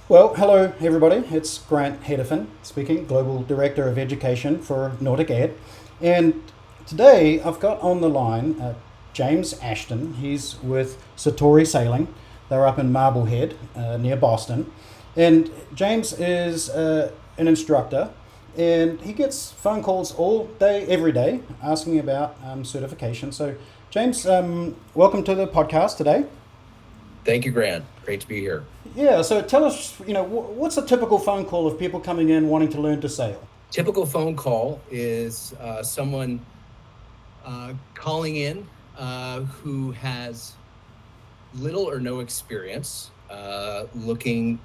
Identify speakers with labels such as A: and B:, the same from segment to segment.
A: Well, hello everybody. It's Grant Headifen speaking, Global Director of Education for NauticEd. And today I've got on the line James Ashton. He's with Satori Sailing. They're up in Marblehead near Boston. And James is an instructor, and he gets phone calls all day, every day, asking about certification. So, James, welcome to the podcast today.
B: Thank you, Grant. Great to be here.
A: Yeah, so tell us, what's a typical phone call of people coming in wanting to learn to sail?
B: Typical phone call is someone calling in who has little or no experience looking,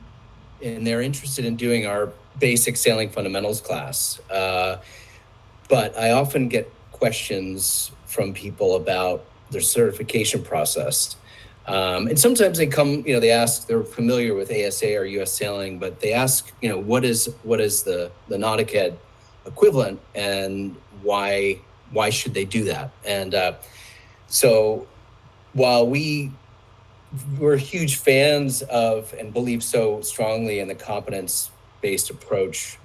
B: and they're interested in doing our basic sailing fundamentals class. But I often get questions from people about their certification process. And sometimes they come, they ask, they're familiar with ASA or US sailing, but they ask, what is the NauticEd equivalent, and why should they do that? And so while we're huge fans of and believe so strongly in the competence-based approach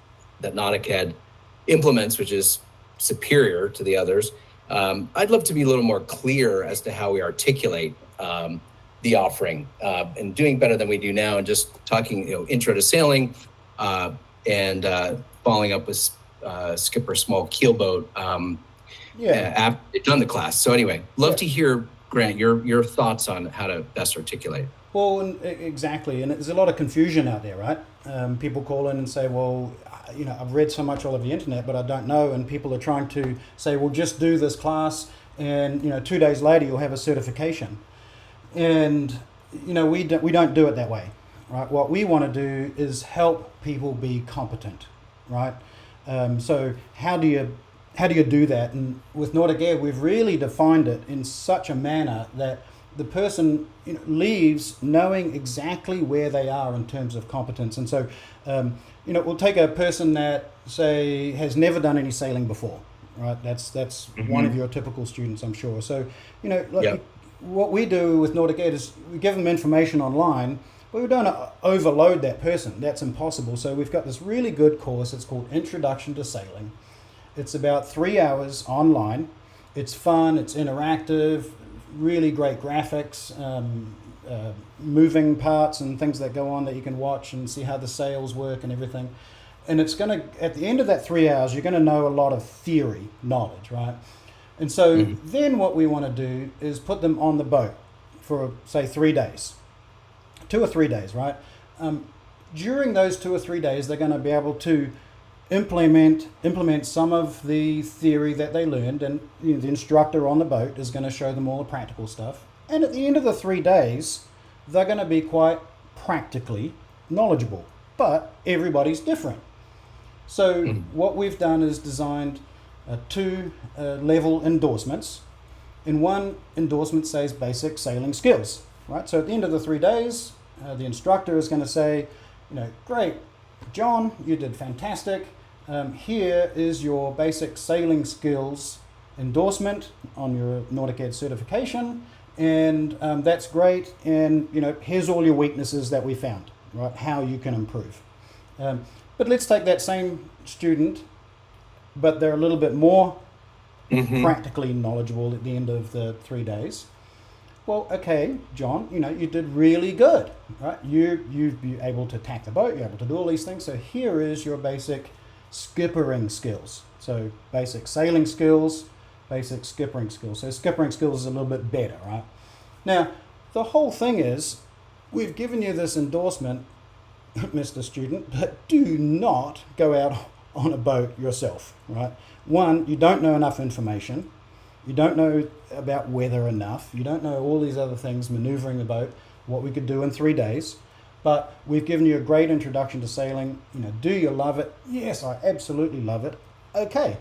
B: that NauticEd implements, which is superior to the others, I'd love to be a little more clear as to how we articulate the offering and doing better than we do now, and just talking, intro to sailing and following up with skipper small keelboat after they've done the class. So anyway, love to hear, Grant, your thoughts on how to best articulate.
A: Well, exactly, and there's a lot of confusion out there, right? People call in and say, well, I've read so much all over the internet, but I don't know, and people are trying to say, well, just do this class, and 2 days later you'll have a certification. And we don't do it that way, right? What we want to do is help people be competent, right? So how do you do that? And with NauticEd, we've really defined it in such a manner that the person leaves knowing exactly where they are in terms of competence. And so we'll take a person that, say, has never done any sailing before, right? That's one of your typical students, I'm sure. So what we do with NauticEd is we give them information online, but we don't overload that person. That's impossible. So we've got this really good course. It's called Introduction to Sailing. It's about 3 hours online. It's fun. It's interactive. Really great graphics, moving parts and things that go on that you can watch and see how the sails work and everything. And it's going to, at the end of that 3 hours, you're going to know a lot of theory knowledge, right? And so then what we want to do is put them on the boat for, say, 3 days, 2 or 3 days, right? During those 2 or 3 days, they're going to be able to implement some of the theory that they learned, and the instructor on the boat is going to show them all the practical stuff. And at the end of the 3 days, they're going to be quite practically knowledgeable, but everybody's different. So what we've done is designed two level endorsements. In one endorsement says basic sailing skills, right? So at the end of the 3 days, the instructor is going to say, great, John, you did fantastic. Here is your basic sailing skills endorsement on your NauticEd certification, and that's great. And here's all your weaknesses that we found, right? How you can improve. But let's take that same student, but they're a little bit more practically knowledgeable at the end of the 3 days. Well, okay, John, you did really good, right? You'd be able to tack the boat, you're able to do all these things. So here is your basic skippering skills. So basic sailing skills, basic skippering skills. So skippering skills is a little bit better, right? Now, the whole thing is, we've given you this endorsement, Mr. Student, but do not go out on a boat yourself, right? One, you don't know enough information. You don't know about weather enough. You don't know all these other things, maneuvering the boat, what we could do in 3 days. But we've given you a great introduction to sailing. Do you love it? Yes, I absolutely love it. Okay.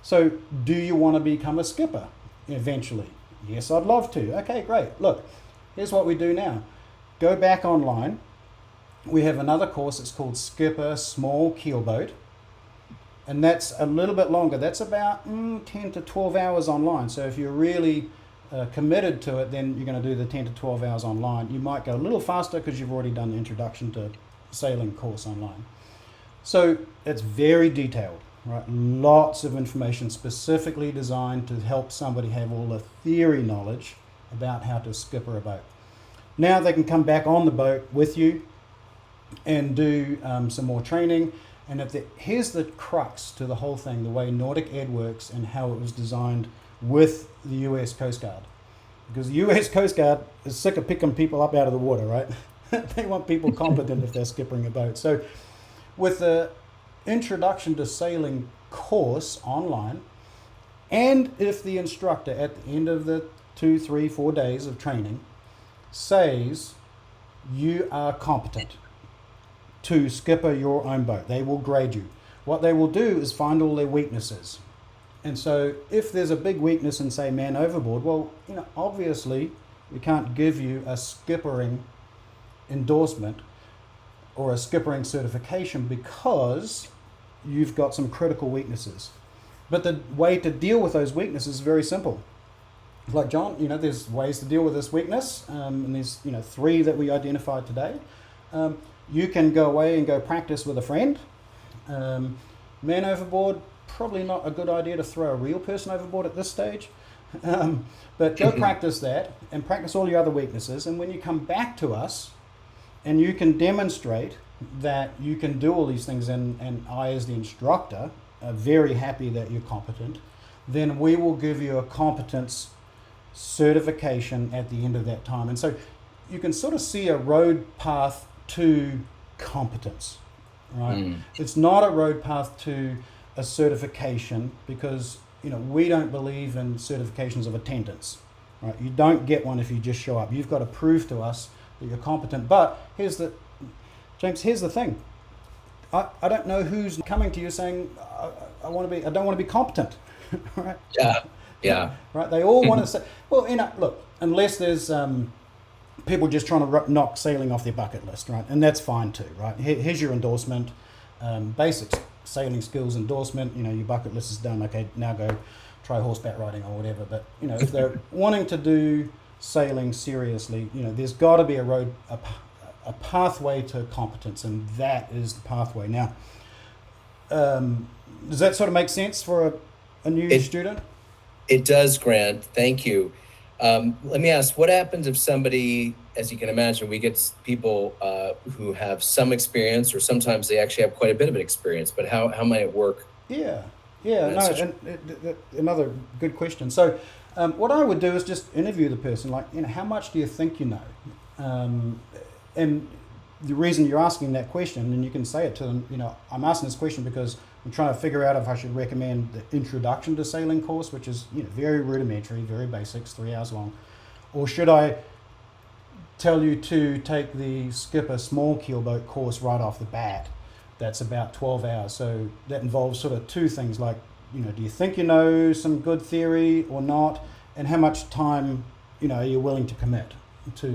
A: So do you want to become a skipper eventually? Yes, I'd love to. Okay, great. Look, here's what we do now. Go back online. We have another course. It's called Skipper Small Keelboat. And that's a little bit longer. That's about 10 to 12 hours online. So if you're really committed to it, then you're going to do the 10 to 12 hours online. You might go a little faster because you've already done the introduction to sailing course online. So it's very detailed, right? Lots of information specifically designed to help somebody have all the theory knowledge about how to skipper a boat. Now they can come back on the boat with you and do some more training. And here's the crux to the whole thing, the way NauticEd works and how it was designed with the US Coast Guard. Because the US Coast Guard is sick of picking people up out of the water, right? They want people competent if they're skippering a boat. So with the Introduction to Sailing course online, and if the instructor at the end of the 2, 3, 4 days of training says you are competent to skipper your own boat, they will grade you. What they will do is find all their weaknesses. And so if there's a big weakness in, say, man overboard, well, obviously we can't give you a skippering endorsement or a skippering certification because you've got some critical weaknesses. But the way to deal with those weaknesses is very simple. Like John, there's ways to deal with this weakness, and there's 3 that we identified today. You can go away and go practice with a friend. Man overboard, probably not a good idea to throw a real person overboard at this stage. But go practice that and practice all your other weaknesses. And when you come back to us and you can demonstrate that you can do all these things, and I as the instructor are very happy that you're competent, then we will give you a competence certification at the end of that time. And so you can sort of see a road path to competence, right? It's not a road path to a certification because we don't believe in certifications of attendance, right? You don't get one if you just show up. You've got to prove to us that you're competent. But James, here's the thing. I don't know who's coming to you saying I don't want to be competent, right?
B: Yeah.
A: Right. They all want to say, well, look, unless there's people just trying to knock sailing off their bucket list, right? And that's fine too, right? Here's your endorsement, basic sailing skills endorsement. Your bucket list is done. Okay, now go try horseback riding or whatever. But if they're wanting to do sailing seriously, there's got to be a pathway to competence, and that is the pathway. Now, does that sort of make sense for a new student?
B: It does, Grant. Thank you. Let me ask, what happens if somebody, as you can imagine, we get people who have some experience, or sometimes they actually have quite a bit of an experience, but how might it work?
A: Another good question. So what I would do is just interview the person, like, how much do you think you know? And the reason you're asking that question, and you can say it to them, I'm asking this question because I'm trying to figure out if I should recommend the Introduction to Sailing course, which is very rudimentary, very basics, 3 hours long, or should I tell you to take the Skipper small keelboat course right off the bat? That's about 12 hours. So that involves sort of 2 things, like, do you think you know some good theory or not, and how much time are you willing to commit to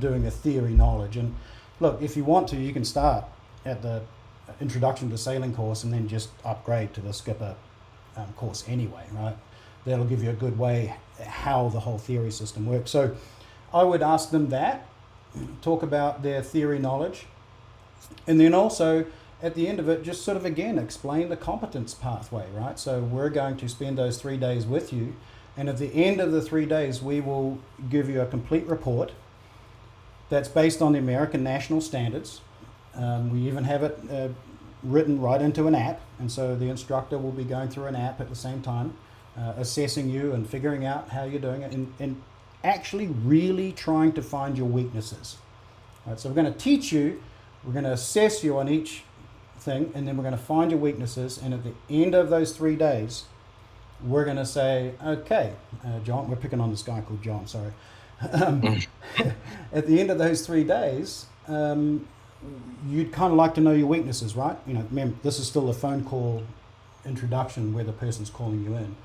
A: doing the theory knowledge. And look, if you want to, you can start at the Introduction to Sailing course and then just upgrade to the Skipper course anyway, right? That'll give you a good way how the whole theory system works. So I would ask them that, talk about their theory knowledge, and then also at the end of it, just sort of again explain the competence pathway, right? So we're going to spend those 3 days with you, and at the end of the 3 days, we will give you a complete report that's based on the American national standards. We even have it written right into an app, and so the instructor will be going through an app at the same time, assessing you and figuring out how you're doing it, and actually really trying to find your weaknesses. Right, so we're going to teach you, we're going to assess you on each thing, and then we're going to find your weaknesses, and at the end of those 3 days, we're going to say, okay, John, we're picking on this guy called John, sorry. At the end of those 3 days, you'd kind of like to know your weaknesses, right? Remember, this is still a phone call introduction where the person's calling you in.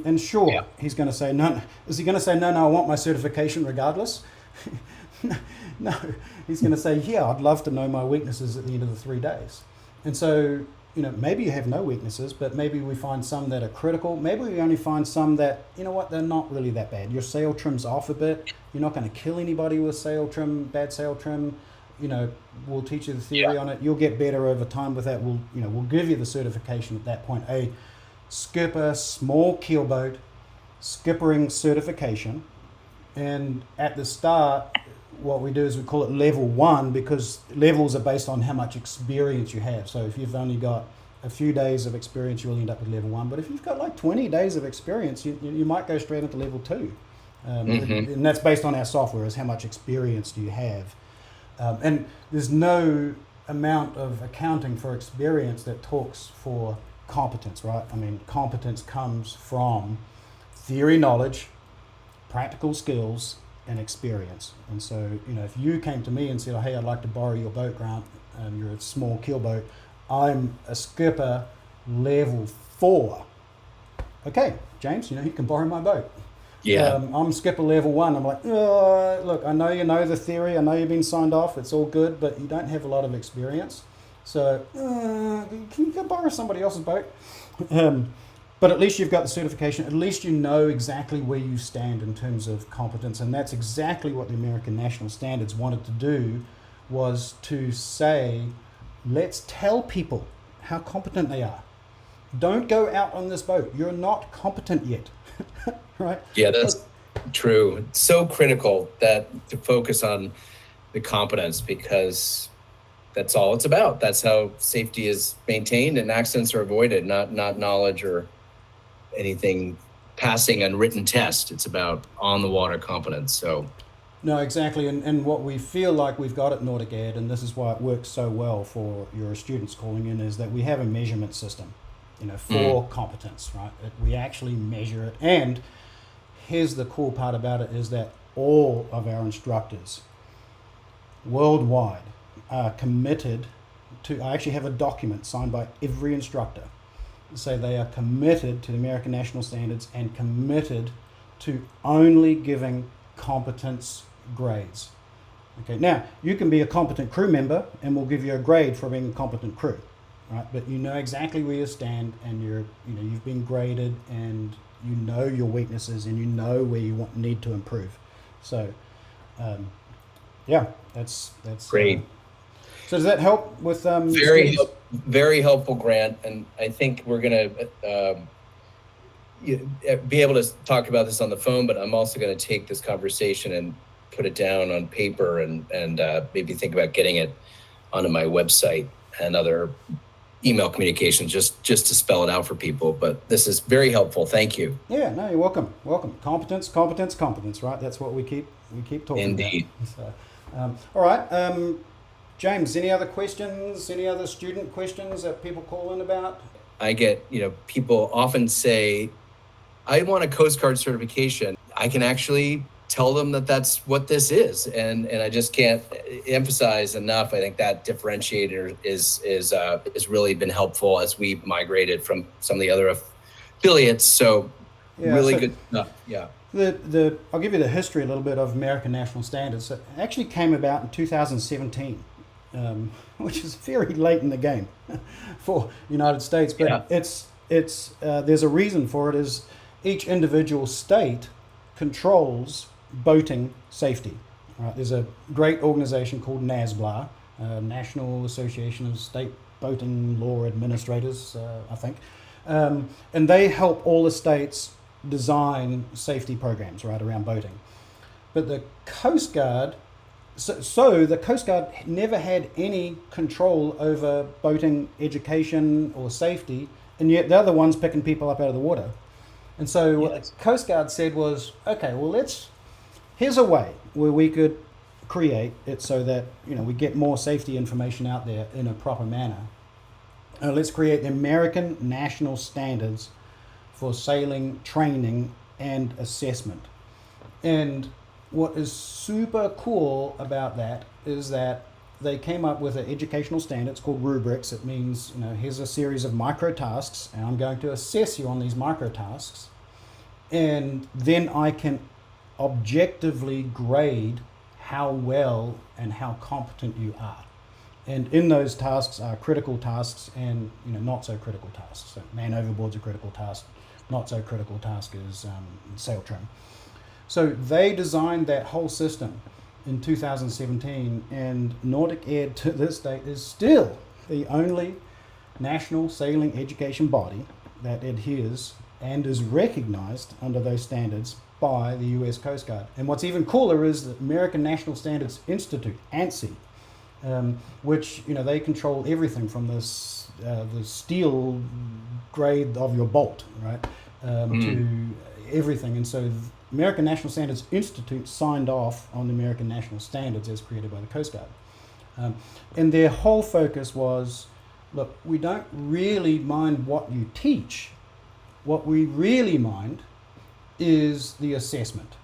A: And sure, he's going to say, no. Is he going to say, no, I want my certification regardless? No, he's going to say, yeah, I'd love to know my weaknesses at the end of the 3 days. And so, maybe you have no weaknesses, but maybe we find some that are critical. Maybe we only find some that, they're not really that bad. Your sail trim's off a bit. You're not going to kill anybody with sail trim, bad sail trim. we'll teach you the theory on it. You'll get better over time with that. We'll give you the certification at that point. A skipper small keelboat skippering certification. And at the start, what we do is we call it level 1, because levels are based on how much experience you have. So if you've only got a few days of experience, you'll end up with level 1. But if you've got like 20 days of experience, you might go straight into level 2. And that's based on our software, is how much experience do you have. And there's no amount of accounting for experience that talks for competence, right? I mean, competence comes from theory knowledge, practical skills, and experience. And so, if you came to me and said, hey, I'd like to borrow your boat, Grant, and you're a small keel boat, I'm a skipper level 4. Okay, James, you can borrow my boat.
B: Yeah.
A: I'm skipper level 1. I'm like, look, I know you know the theory, I know you've been signed off, it's all good, but you don't have a lot of experience. So, can you go borrow somebody else's boat? But at least you've got the certification. At least you know exactly where you stand in terms of competence. And that's exactly what the American National Standards wanted to do, was to say, let's tell people how competent they are. Don't go out on this boat. You're not competent yet. Right?
B: Yeah, that's true. It's so critical to focus on the competence, because that's all it's about. That's how safety is maintained and accidents are avoided, not knowledge or anything passing unwritten test. It's about on the water competence. So
A: no, exactly. And what we feel like we've got at NauticEd, and this is why it works so well for your students calling in, is that we have a measurement system, for competence, right? We actually measure it. And here's the cool part about it, is that all of our instructors worldwide are committed to, I actually have a document signed by every instructor, say they are committed to the American National Standards and committed to only giving competence grades. Okay, now you can be a competent crew member and we'll give you a grade for being a competent crew, right? But you know exactly where you stand, and you've been graded, and you know your weaknesses, and you know where you need to improve. So, that's
B: great.
A: So does that help with
B: very helpful, Grant? And I think we're going to be able to talk about this on the phone, but I'm also going to take this conversation and put it down on paper and maybe think about getting it onto my website and other email communications, just to spell it out for people. But this is very helpful. Thank you.
A: Yeah, no, you're welcome. Competence, right? That's what we keep talking
B: Indeed.
A: about. So, all right. James, any other questions? Any other student questions that people call in about?
B: I get, people often say, I want a Coast Guard certification. I can actually tell them that that's what this is. And I just can't emphasize enough. I think that differentiator is really been helpful as we migrated from some of the other affiliates. So good stuff. Yeah.
A: I'll give you the history a little bit of American National Standards. It actually came about in 2017. Which is very late in the game for United States, but it's there's a reason for it. Is each individual state controls boating safety. Right? There's a great organization called NASBLA, National Association of State Boating Law Administrators, I think, and they help all the states design safety programs right around boating. But the Coast Guard. So the Coast Guard never had any control over boating education or safety, and yet they're the ones picking people up out of the water. And so what the Coast Guard said was, okay, well, here's a way where we could create it so that we get more safety information out there in a proper manner. Let's create the American National Standards for Sailing Training and Assessment. And what is super cool about that is that they came up with an educational standard. It's called rubrics. It means, here's a series of micro tasks, and I'm going to assess you on these micro tasks. And then I can objectively grade how well and how competent you are. And in those tasks are critical tasks and not so critical tasks. So man overboard's a critical task. Not so critical task is sail trim. So they designed that whole system, in 2017, and NauticEd to this date is still the only national sailing education body that adheres and is recognized under those standards by the US Coast Guard. And what's even cooler is the American National Standards Institute, ANSI, which, you know, they control everything from the steel grade of your bolt, right, to everything. And so the American National Standards Institute signed off on the American National Standards as created by the Coast Guard. And their whole focus was, look, we don't really mind what you teach. What we really mind is the assessment.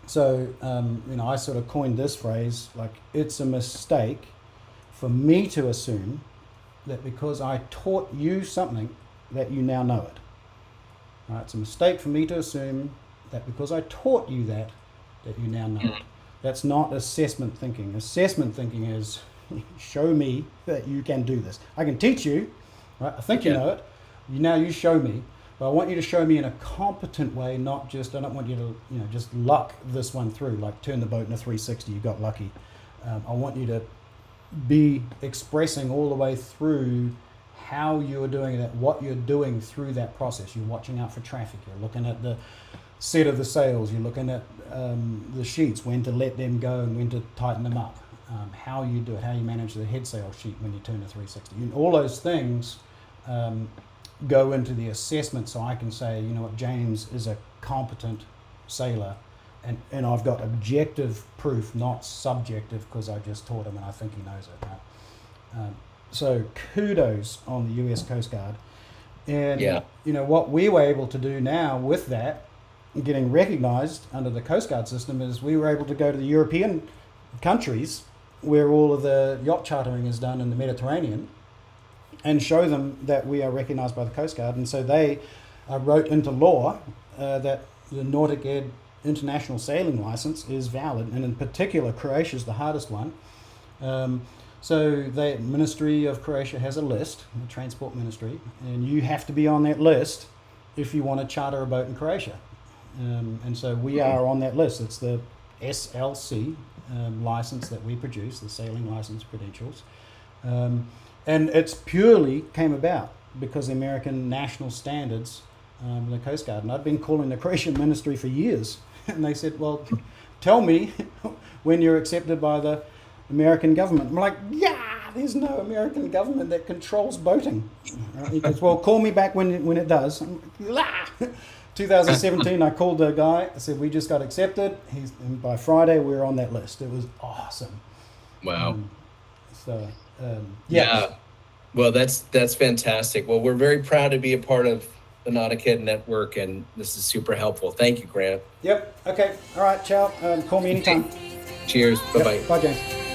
A: So, you know, I sort of coined this phrase, like, it's a mistake for me to assume that because I taught you something that you now know it. Right? It's a mistake for me to assume that because I taught you that you now know it. That's not assessment thinking. Assessment thinking is, show me that you can do this. I can teach you, right? I think you know it. Now you show me. But I want you to show me in a competent way, not just, I don't want you to, you know, just luck this one through, like turn the boat in a 360, you got lucky. I want you to be expressing all the way through how you're doing that, what you're doing through that process. You're watching out for traffic, you're looking at the set of the sails, you're looking at the sheets, when to let them go and when to tighten them up, how you do it, how you manage the head sail sheet when you turn a 360. And all those things go into the assessment, so I can say, you know what, James is a competent sailor, and I've got objective proof, not subjective, because I just taught him and I think he knows it. Right? So kudos on the US Coast Guard. And you know what we were able to do now with that, getting recognized under the Coast Guard system, is we were able to go to the European countries where all of the yacht chartering is done in the Mediterranean, and show them that we are recognized by the Coast Guard. And so they wrote into law that the NauticEd international sailing license is valid, and in particular Croatia is the hardest one. So the Ministry of Croatia has a list, the Transport Ministry, and you have to be on that list if you want to charter a boat in Croatia. And so we are on that list. It's the SLC license that we produce, the Sailing License Credentials. And it's purely came about because the American national standards, the Coast Guard, and I've been calling the Croatian ministry for years, and they said, well, tell me when you're accepted by the American government. I'm like, yeah, there's no American government that controls boating. Right? He goes, well, call me back when it does. I'm like, 2017, I called the guy, I said, we just got accepted. And by Friday, we were on that list. It was awesome.
B: Wow.
A: Yeah.
B: Well, that's fantastic. Well, we're very proud to be a part of the NauticEd network, and this is super helpful. Thank you, Grant.
A: Yep. Okay. All right. Ciao. Call me anytime.
B: Cheers. Bye-bye.
A: Yep. Bye, James.